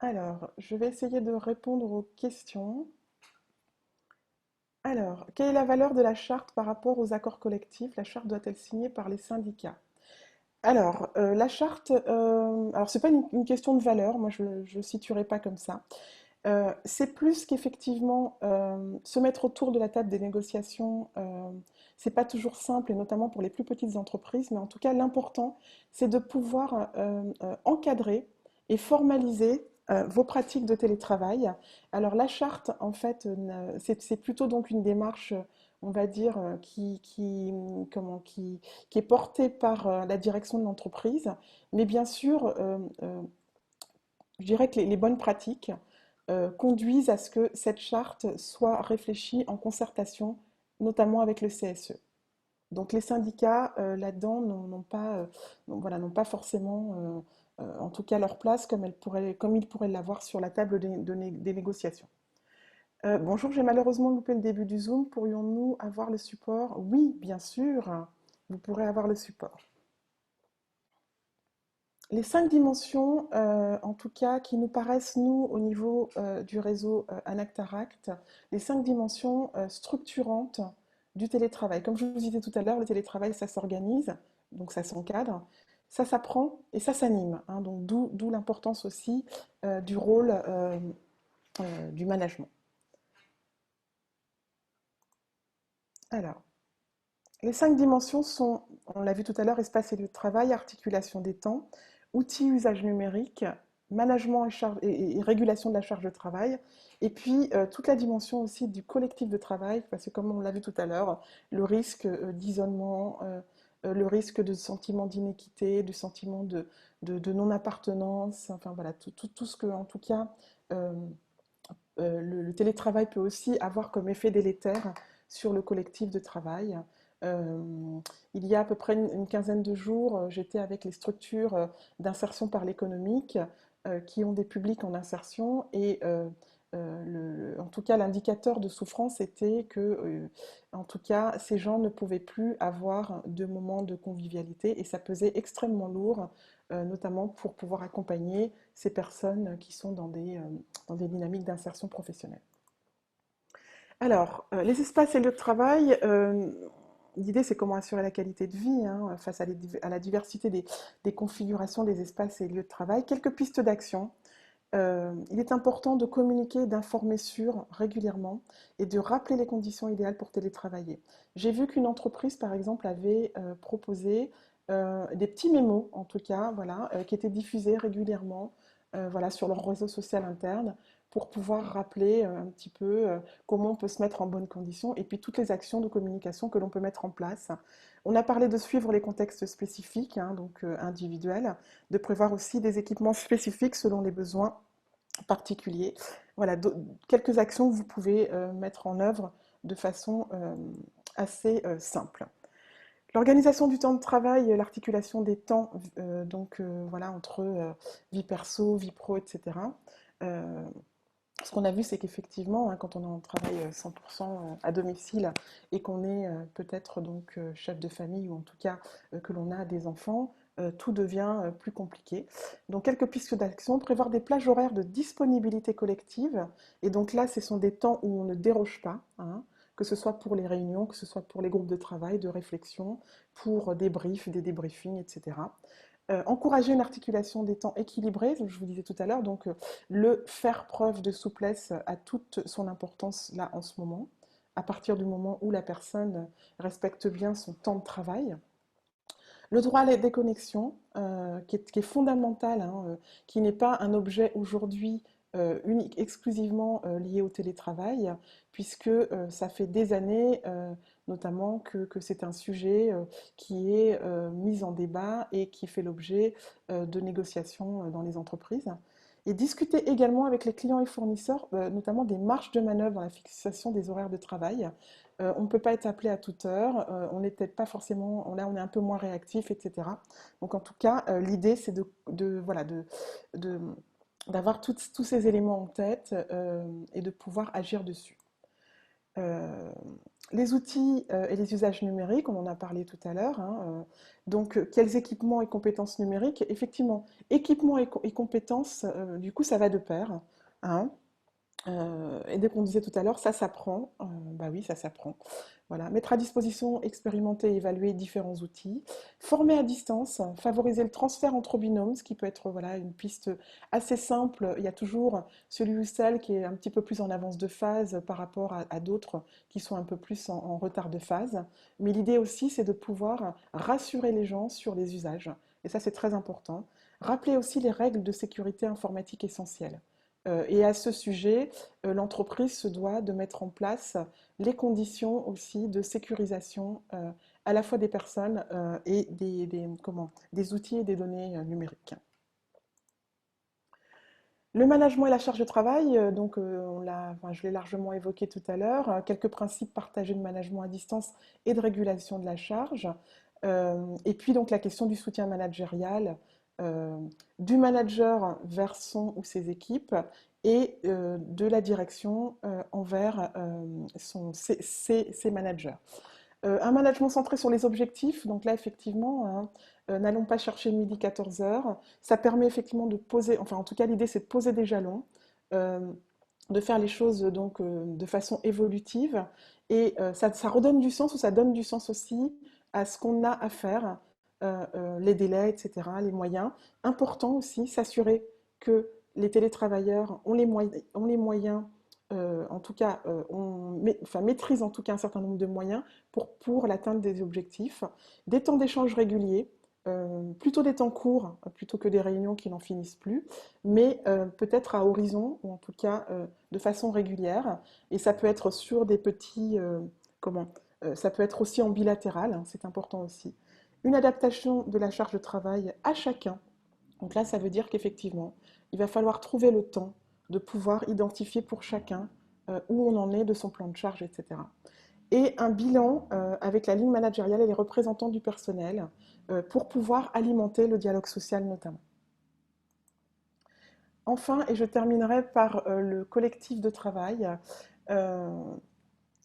Alors, je vais essayer de répondre aux questions. Alors, quelle est la valeur de la charte par rapport aux accords collectifs? La charte doit-elle signer par les syndicats? Alors, la charte, alors c'est pas une question de valeur, moi je ne le situerai pas comme ça. C'est plus qu'effectivement se mettre autour de la table des négociations, c'est pas toujours simple, et notamment pour les plus petites entreprises, mais en tout cas, l'important, c'est de pouvoir encadrer et formaliser vos pratiques de télétravail. Alors, la charte, en fait, c'est plutôt donc une démarche, on va dire, qui est portée par la direction de l'entreprise, mais bien sûr, je dirais que les bonnes pratiques conduisent à ce que cette charte soit réfléchie en concertation, notamment avec le CSE. Donc les syndicats là-dedans voilà, n'ont pas forcément, en tout cas, leur place comme ils pourraient l'avoir sur la table des négociations. Bonjour, j'ai malheureusement loupé le début du Zoom. Pourrions-nous avoir le support? Oui, bien sûr, vous pourrez avoir le support. Les 5 dimensions, en tout cas, qui nous paraissent, nous, au niveau du réseau Anactaract, les 5 dimensions structurantes du télétravail. Comme je vous disais tout à l'heure, le télétravail, ça s'organise, donc ça s'encadre. ça s'apprend et ça s'anime, hein. Donc d'où l'importance aussi du rôle du management. Alors, les 5 dimensions sont, on l'a vu tout à l'heure, espace et lieu de travail, articulation des temps, outils, usage numérique, management et régulation de la charge de travail, et puis toute la dimension aussi du collectif de travail, parce que comme on l'a vu tout à l'heure, le risque d'isolement, le risque de sentiment d'inéquité, du sentiment de non-appartenance, enfin voilà, tout ce que, en tout cas, euh, le télétravail peut aussi avoir comme effet délétère sur le collectif de travail. Euh, il y a à peu près une quinzaine de jours, j'étais avec les structures d'insertion par l'économique qui ont des publics en insertion et en tout cas l'indicateur de souffrance était que en tout cas ces gens ne pouvaient plus avoir de moments de convivialité et ça pesait extrêmement lourd, notamment pour pouvoir accompagner ces personnes qui sont dans des dynamiques d'insertion professionnelle. Alors, les espaces et lieux de travail, l'idée c'est comment assurer la qualité de vie hein, face à la diversité des configurations des espaces et lieux de travail. Quelques pistes d'action. Il est important de communiquer, d'informer sur régulièrement et de rappeler les conditions idéales pour télétravailler. J'ai vu qu'une entreprise, par exemple, avait proposé des petits mémos, en tout cas, voilà, qui étaient diffusés régulièrement voilà, sur leur réseau social interne pour pouvoir rappeler un petit peu comment on peut se mettre en bonnes conditions et puis toutes les actions de communication que l'on peut mettre en place. On a parlé de suivre les contextes spécifiques, hein, donc individuels, de prévoir aussi des équipements spécifiques selon les besoins particuliers. Voilà, quelques actions que vous pouvez mettre en œuvre de façon assez simple. L'organisation du temps de travail, l'articulation des temps, donc voilà, entre vie perso, vie pro, etc. Euh, Ce qu'on a vu, c'est qu'effectivement, hein, quand on est en travail 100% à domicile et qu'on est peut-être donc chef de famille ou en tout cas que l'on a des enfants, tout devient plus compliqué. Donc quelques pistes d'action, prévoir des plages horaires de disponibilité collective. Et donc là, ce sont des temps où on ne déroge pas, hein, que ce soit pour les réunions, que ce soit pour les groupes de travail, de réflexion, pour des briefs, des débriefings, etc. Encourager une articulation des temps équilibrée, je vous disais tout à l'heure, donc le faire preuve de souplesse a toute son importance là en ce moment, à partir du moment où la personne respecte bien son temps de travail. Le droit à la déconnexion, qui est fondamental, hein, qui n'est pas un objet aujourd'hui unique, exclusivement lié au télétravail, puisque ça fait des années, notamment, que c'est un sujet qui est mis en débat et qui fait l'objet de négociations dans les entreprises. Et discuter également avec les clients et fournisseurs, notamment des marges de manœuvre dans la fixation des horaires de travail. On ne peut pas être appelé à toute heure, on n'est peut-être pas forcément, là on est un peu moins réactif, etc. Donc en tout cas, l'idée c'est voilà, de, d'avoir tous ces éléments en tête et de pouvoir agir dessus. Euh, les outils et les usages numériques, on en a parlé tout à l'heure. Hein, donc, quels équipements et compétences numériques? Effectivement, équipements et compétences, du coup, ça va de pair. Hein. Et dès qu'on disait tout à l'heure, ça s'apprend. Bah oui, ça s'apprend. Voilà. Mettre à disposition, expérimenter et évaluer différents outils. Former à distance, favoriser le transfert entre binômes, ce qui peut être voilà, une piste assez simple. Il y a toujours celui ou celle qui est un petit peu plus en avance de phase par rapport à d'autres qui sont un peu plus en retard de phase. Mais l'idée aussi, c'est de pouvoir rassurer les gens sur les usages. Et ça, c'est très important. Rappeler aussi les règles de sécurité informatique essentielles. Et à ce sujet, l'entreprise se doit de mettre en place les conditions aussi de sécurisation à la fois des personnes et des outils et des données numériques. Le management et la charge de travail, donc enfin, je l'ai largement évoqué tout à l'heure, quelques principes partagés de management à distance et de régulation de la charge, et puis donc la question du soutien managérial, euh, du manager vers son ou ses équipes, et de la direction envers ses managers. Un management centré sur les objectifs, donc là effectivement, hein, n'allons pas chercher midi 14 heures. Ça permet effectivement de poser, enfin en tout cas l'idée c'est de poser des jalons, euh, de faire les choses donc de façon évolutive et ça redonne du sens ou ça donne du sens aussi à ce qu'on a à faire les délais, etc., les moyens. Important aussi, s'assurer que les télétravailleurs ont les moyens, en tout cas, enfin, maîtrisent en tout cas un certain nombre de moyens pour l'atteinte des objectifs. Des temps d'échange réguliers, plutôt des temps courts, plutôt que des réunions qui n'en finissent plus, mais peut-être à horizon, ou en tout cas de façon régulière. Et ça peut être sur des petits... comment ça peut être aussi en bilatéral, hein, c'est important aussi. Une adaptation de la charge de travail à chacun. Donc là, ça veut dire qu'effectivement, il va falloir trouver le temps de pouvoir identifier pour chacun où on en est de son plan de charge, etc. Et un bilan avec la ligne managériale et les représentants du personnel pour pouvoir alimenter le dialogue social notamment. Enfin, et je terminerai par le collectif de travail. Euh,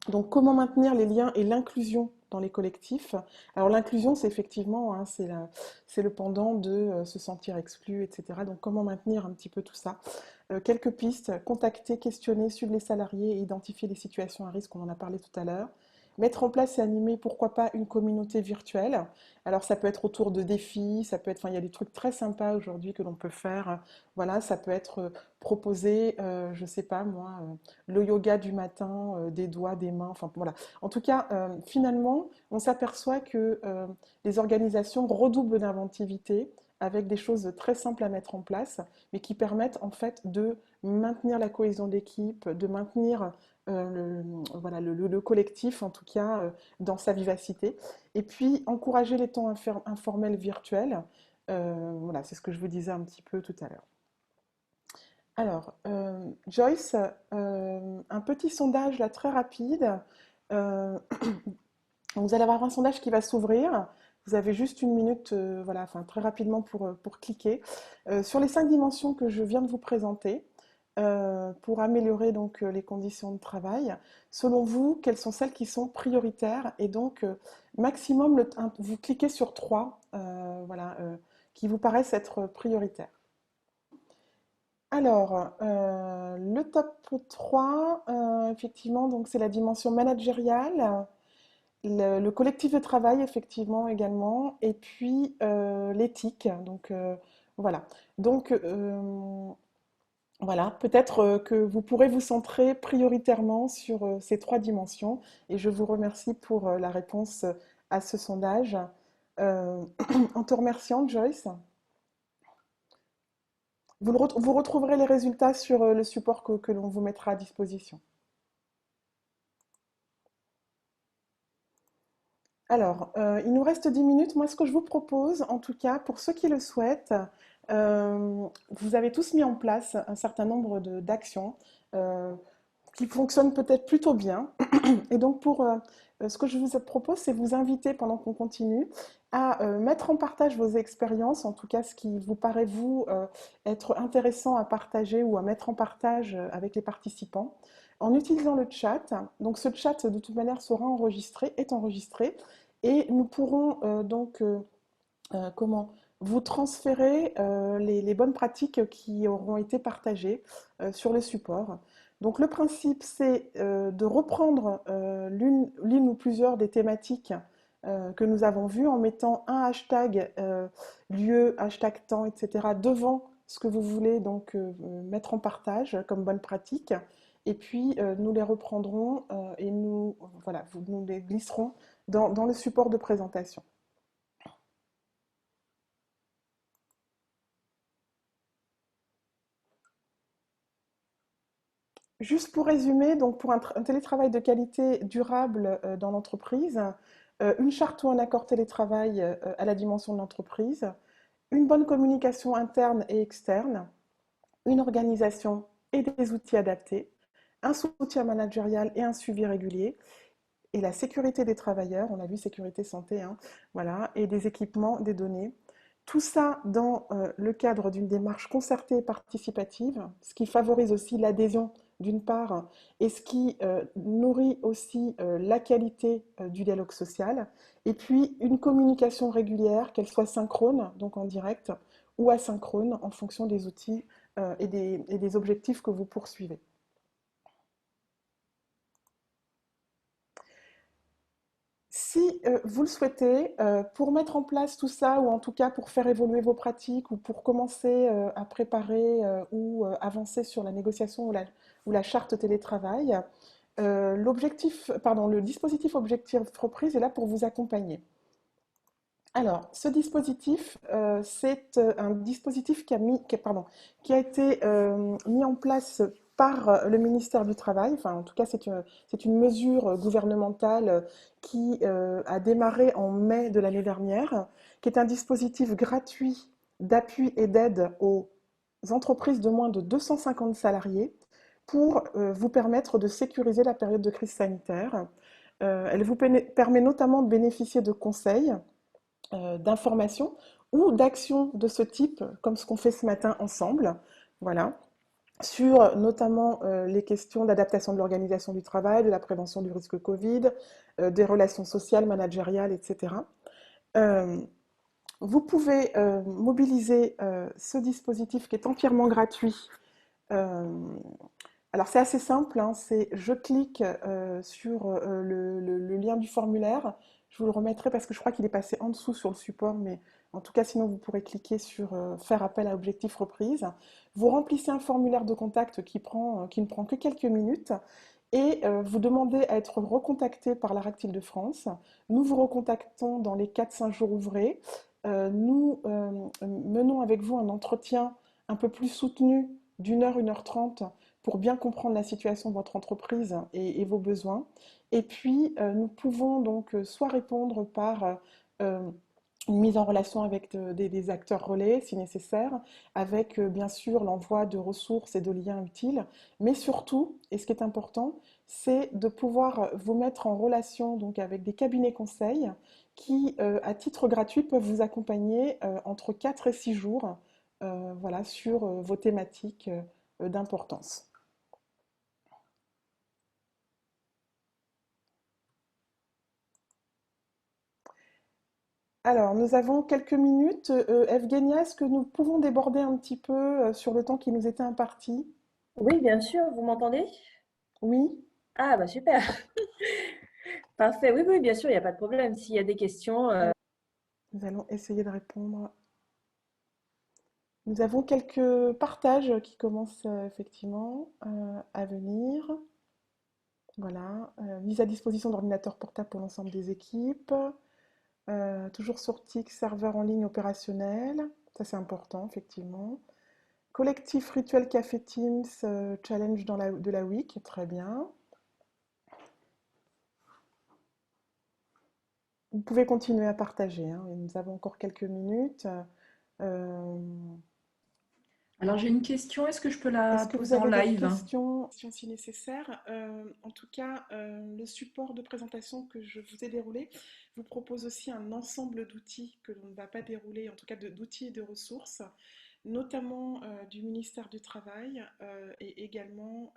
donc, comment maintenir les liens et l'inclusion dans les collectifs? Alors, l'inclusion, c'est effectivement, hein, c'est le pendant de se sentir exclu, etc. Donc, comment maintenir un petit peu tout ça? Quelques pistes, contacter, questionner, suivre les salariés et identifier les situations à risque, on en a parlé tout à l'heure. Mettre en place et animer, pourquoi pas, une communauté virtuelle. Alors ça peut être autour de défis, ça peut être, enfin il y a des trucs très sympas aujourd'hui que l'on peut faire. Voilà, ça peut être proposer, je sais pas moi, le yoga du matin, des doigts, des mains, enfin voilà. En tout cas, finalement, on s'aperçoit que les organisations redoublent d'inventivité avec des choses très simples à mettre en place, mais qui permettent en fait de maintenir la cohésion d'équipe, de maintenir voilà, le collectif, en tout cas, dans sa vivacité. Et puis, encourager les temps informels virtuels. Voilà, c'est ce que je vous disais un petit peu tout à l'heure. Alors, Joyce, un petit sondage là très rapide. Euh, vous allez avoir un sondage qui va s'ouvrir. Vous avez juste une minute, voilà, enfin très rapidement pour cliquer. Sur les 5 dimensions que je viens de vous présenter, pour améliorer donc les conditions de travail, selon vous, quelles sont celles qui sont prioritaires? Et donc, maximum, vous cliquez sur 3, voilà, qui vous paraissent être prioritaires. Alors, le top 3, effectivement, donc c'est la dimension managériale. Le collectif de travail, effectivement, également, et puis l'éthique. Donc, voilà. Donc, voilà, peut-être que vous pourrez vous centrer prioritairement sur ces 3 dimensions. Et je vous remercie pour la réponse à ce sondage. Euh, en te remerciant, Joyce, vous retrouverez les résultats sur le support que l'on vous mettra à disposition. Alors, il nous reste 10 minutes. Moi, ce que je vous propose, en tout cas, pour ceux qui le souhaitent, vous avez tous mis en place un certain nombre d'actions euh, qui fonctionnent peut-être plutôt bien. Et donc, ce que je vous propose, c'est vous inviter, pendant qu'on continue, à mettre en partage vos expériences, en tout cas ce qui vous paraît, vous, être intéressant à partager ou à mettre en partage avec les participants, en utilisant le chat. Donc, ce chat, de toute manière, sera enregistré, est enregistré, et nous pourrons comment vous transférer les bonnes pratiques qui auront été partagées sur le support. Donc le principe, c'est de reprendre l'une ou plusieurs des thématiques que nous avons vues en mettant un hashtag lieu, hashtag temps, etc. devant ce que vous voulez donc mettre en partage comme bonne pratique. Et puis nous les reprendrons et voilà, nous les glisserons dans le support de présentation. Juste pour résumer, donc pour un télétravail de qualité durable dans l'entreprise, une charte ou un accord télétravail à la dimension de l'entreprise, une bonne communication interne et externe, une organisation et des outils adaptés, un soutien managérial et un suivi régulier, et la sécurité des travailleurs, on a vu sécurité santé, hein, voilà, et des équipements, des données. Tout ça dans le cadre d'une démarche concertée et participative, ce qui favorise aussi l'adhésion d'une part, et ce qui nourrit aussi la qualité du dialogue social, et puis une communication régulière, qu'elle soit synchrone, donc en direct, ou asynchrone, en fonction des outils et des objectifs que vous poursuivez. Si vous le souhaitez, pour mettre en place tout ça, ou en tout cas pour faire évoluer vos pratiques, ou pour commencer à préparer ou avancer sur la négociation ou la charte télétravail, le dispositif Objectif Reprise est là pour vous accompagner. Alors, ce dispositif, c'est un dispositif qui a été mis en place par le ministère du Travail. Enfin, en tout cas, c'est une mesure gouvernementale qui a démarré en mai de l'année dernière, qui est un dispositif gratuit d'appui et d'aide aux entreprises de moins de 250 salariés pour vous permettre de sécuriser la période de crise sanitaire. Elle vous permet notamment de bénéficier de conseils, d'informations ou d'actions de ce type, comme ce qu'on fait ce matin ensemble, voilà, sur notamment les questions d'adaptation de l'organisation du travail, de la prévention du risque Covid, des relations sociales, managériales, etc. Euh, vous pouvez mobiliser ce dispositif qui est entièrement gratuit. Euh, alors c'est assez simple, hein, c'est je clique sur le lien du formulaire, je vous le remettrai parce que je crois qu'il est passé en dessous sur le support, mais en tout cas sinon vous pourrez cliquer sur faire appel à Objectif Reprise. Vous remplissez un formulaire de contact qui ne prend que quelques minutes et vous demandez à être recontacté par la RAC Île-de-France. Nous vous recontactons dans les 4-5 jours ouvrés. Nous menons avec vous un entretien un peu plus soutenu d'1 heure 30 pour bien comprendre la situation de votre entreprise et vos besoins. Et puis, nous pouvons donc soit répondre par une mise en relation avec des acteurs relais si nécessaire, avec bien sûr l'envoi de ressources et de liens utiles, mais surtout, et ce qui est important, c'est de pouvoir vous mettre en relation donc avec des cabinets conseils qui, à titre gratuit, peuvent vous accompagner entre 4 et 6 jours voilà, sur vos thématiques d'importance. Alors, nous avons quelques minutes. Evgenia, est-ce que nous pouvons déborder un petit peu sur le temps qui nous était imparti? Oui, bien sûr, vous m'entendez? Oui, Ah, bah super, parfait. Oui, oui, bien sûr, il n'y a pas de problème. S'il y a des questions, alors, nous allons essayer de répondre. Nous avons quelques partages qui commencent effectivement à venir. Voilà, mise à disposition d'ordinateurs portables pour l'ensemble des équipes. Toujours sur TIC, serveur en ligne opérationnel. Ça, c'est important, effectivement. Collectif Rituel Café Teams, challenge de la week, très bien. Vous pouvez continuer à partager, hein, nous avons encore quelques minutes. Euh, Alors j'ai une question, est-ce que je peux la Est-ce que vous poser en avez des live? questions si nécessaire? En tout cas, le support de présentation que je vous ai déroulé vous propose aussi un ensemble d'outils que l'on ne va pas dérouler, en tout cas d'outils et de ressources, notamment du ministère du Travail et également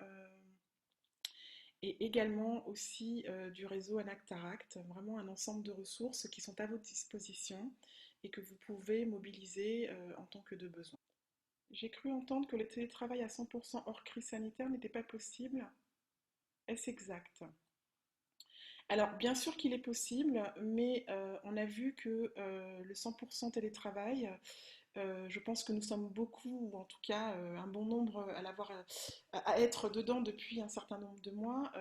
aussi du réseau Anactaract, vraiment un ensemble de ressources qui sont à votre disposition et que vous pouvez mobiliser en tant que de besoin. J'ai cru entendre que le télétravail à 100% hors crise sanitaire n'était pas possible. Est-ce exact? Alors, bien sûr qu'il est possible, mais on a vu que le 100% télétravail, je pense que nous sommes beaucoup, ou en tout cas un bon nombre à être dedans depuis un certain nombre de mois,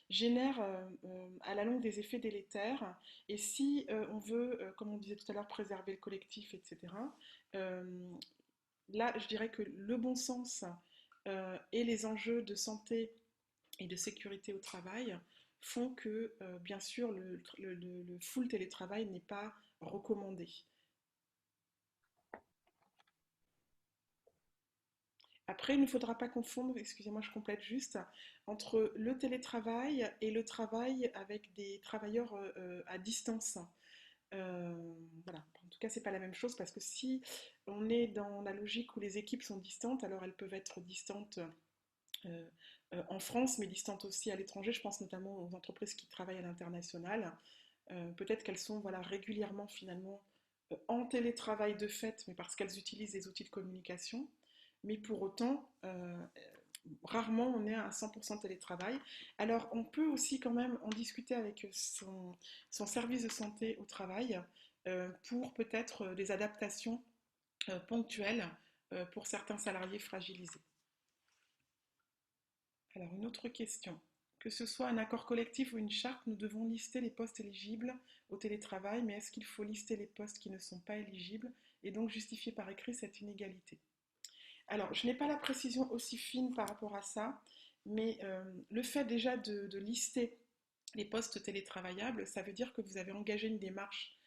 génère à la longue des effets délétères. Et si on veut, comme on disait tout à l'heure, préserver le collectif, etc., euh, là, je dirais que le bon sens et les enjeux de santé et de sécurité au travail font que, bien sûr, le full télétravail n'est pas recommandé. Après, il ne faudra pas confondre, excusez-moi, je complète juste, entre le télétravail et le travail avec des travailleurs à distance. Voilà. En tout cas, c'est pas la même chose parce que si on est dans la logique où les équipes sont distantes, alors elles peuvent être distantes euh, en France, mais distantes aussi à l'étranger. Je pense notamment aux entreprises qui travaillent à l'international. Peut-être qu'elles sont voilà, régulièrement finalement en télétravail de fait, mais parce qu'elles utilisent des outils de communication. Mais pour autant, rarement on est à 100% télétravail. Alors on peut aussi quand même en discuter avec son service de santé au travail pour peut-être des adaptations ponctuelles pour certains salariés fragilisés. Alors une autre question. Que ce soit un accord collectif ou une charte, nous devons lister les postes éligibles au télétravail, mais est-ce qu'il faut lister les postes qui ne sont pas éligibles et donc justifier par écrit cette inégalité? Alors, je n'ai pas la précision aussi fine par rapport à ça, mais le fait déjà de lister les postes télétravaillables, ça veut dire que vous avez engagé une démarche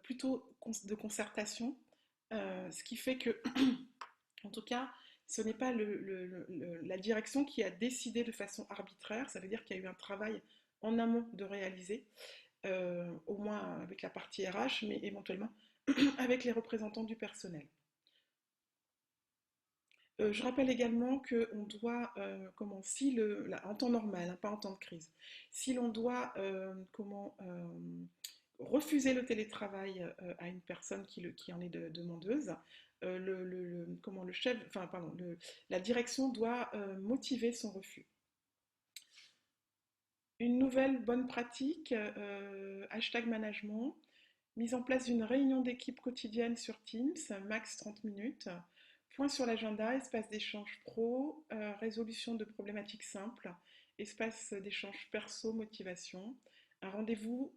plutôt de concertation, ce qui fait que, en tout cas, ce n'est pas la direction qui a décidé de façon arbitraire, ça veut dire qu'il y a eu un travail en amont de réaliser, au moins avec la partie RH, mais éventuellement avec les représentants du personnel. Je rappelle également qu'on doit, en temps normal, hein, pas en temps de crise, si l'on doit refuser le télétravail à une personne qui en est demandeuse, la direction doit motiver son refus. Une nouvelle bonne pratique, #management, mise en place d'une réunion d'équipe quotidienne sur Teams, max 30 minutes. Point sur l'agenda, espace d'échange pro, résolution de problématiques simples, espace d'échange perso, motivation. Un rendez-vous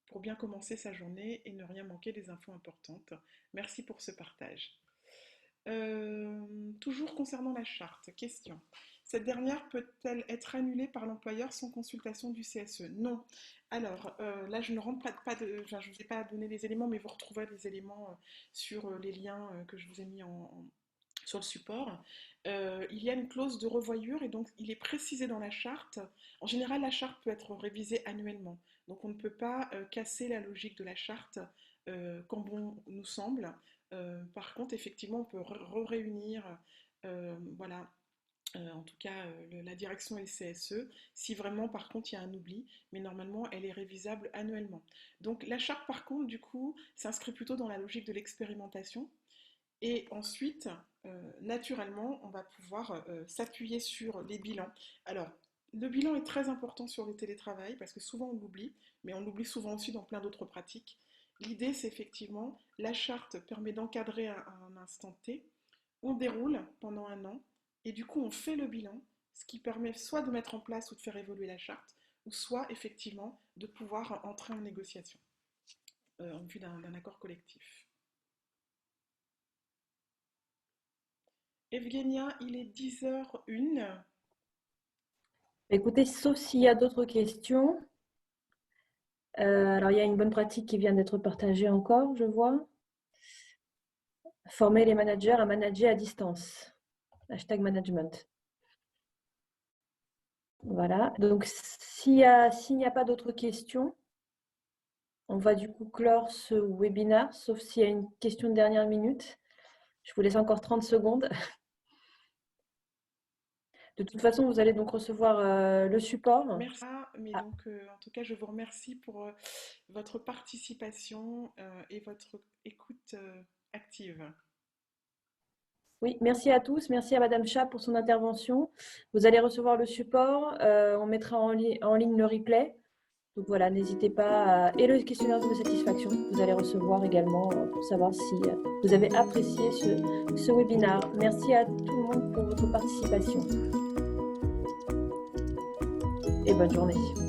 pour bien commencer sa journée et ne rien manquer des infos importantes. Merci pour ce partage. Toujours concernant la charte, question. Cette dernière peut-elle être annulée par l'employeur sans consultation du CSE? Non. Alors, là, je ne rentre pas je ne vous ai pas donné les éléments, mais vous retrouverez les éléments sur les liens que je vous ai mis sur le support. Il y a une clause de revoyure et donc il est précisé dans la charte. En général, la charte peut être révisée annuellement. Donc on ne peut pas casser la logique de la charte quand bon nous semble. Par contre, effectivement, on peut réunir voilà, en tout cas la direction et le CSE, si vraiment par contre il y a un oubli, mais normalement elle est révisable annuellement. Donc la charte par contre du coup s'inscrit plutôt dans la logique de l'expérimentation, et ensuite naturellement on va pouvoir s'appuyer sur les bilans. Alors le bilan est très important sur le télétravail parce que souvent on l'oublie, mais on l'oublie souvent aussi dans plein d'autres pratiques. L'idée c'est effectivement, la charte permet d'encadrer à un instant T, on déroule pendant un an, et du coup, on fait le bilan, ce qui permet soit de mettre en place ou de faire évoluer la charte, ou soit effectivement de pouvoir entrer en négociation en vue d'un accord collectif. Evgenia, il est 10h01. Écoutez, sauf s'il y a d'autres questions. Alors, il y a une bonne pratique qui vient d'être partagée encore, je vois. Former les managers à manager à distance. #management. Voilà. Donc, s'il n'y a pas d'autres questions, on va du coup clore ce webinaire, sauf s'il y a une question de dernière minute. Je vous laisse encore 30 secondes. De toute façon, vous allez donc recevoir le support. Merci. Donc, en tout cas, je vous remercie pour votre participation et votre écoute active. Oui, merci à tous. Merci à Madame Chat pour son intervention. Vous allez recevoir le support. On mettra en ligne le replay. Donc voilà, n'hésitez pas. Et le questionnaire de satisfaction, vous allez recevoir également pour savoir si vous avez apprécié ce webinaire. Merci à tout le monde pour votre participation. Et bonne journée.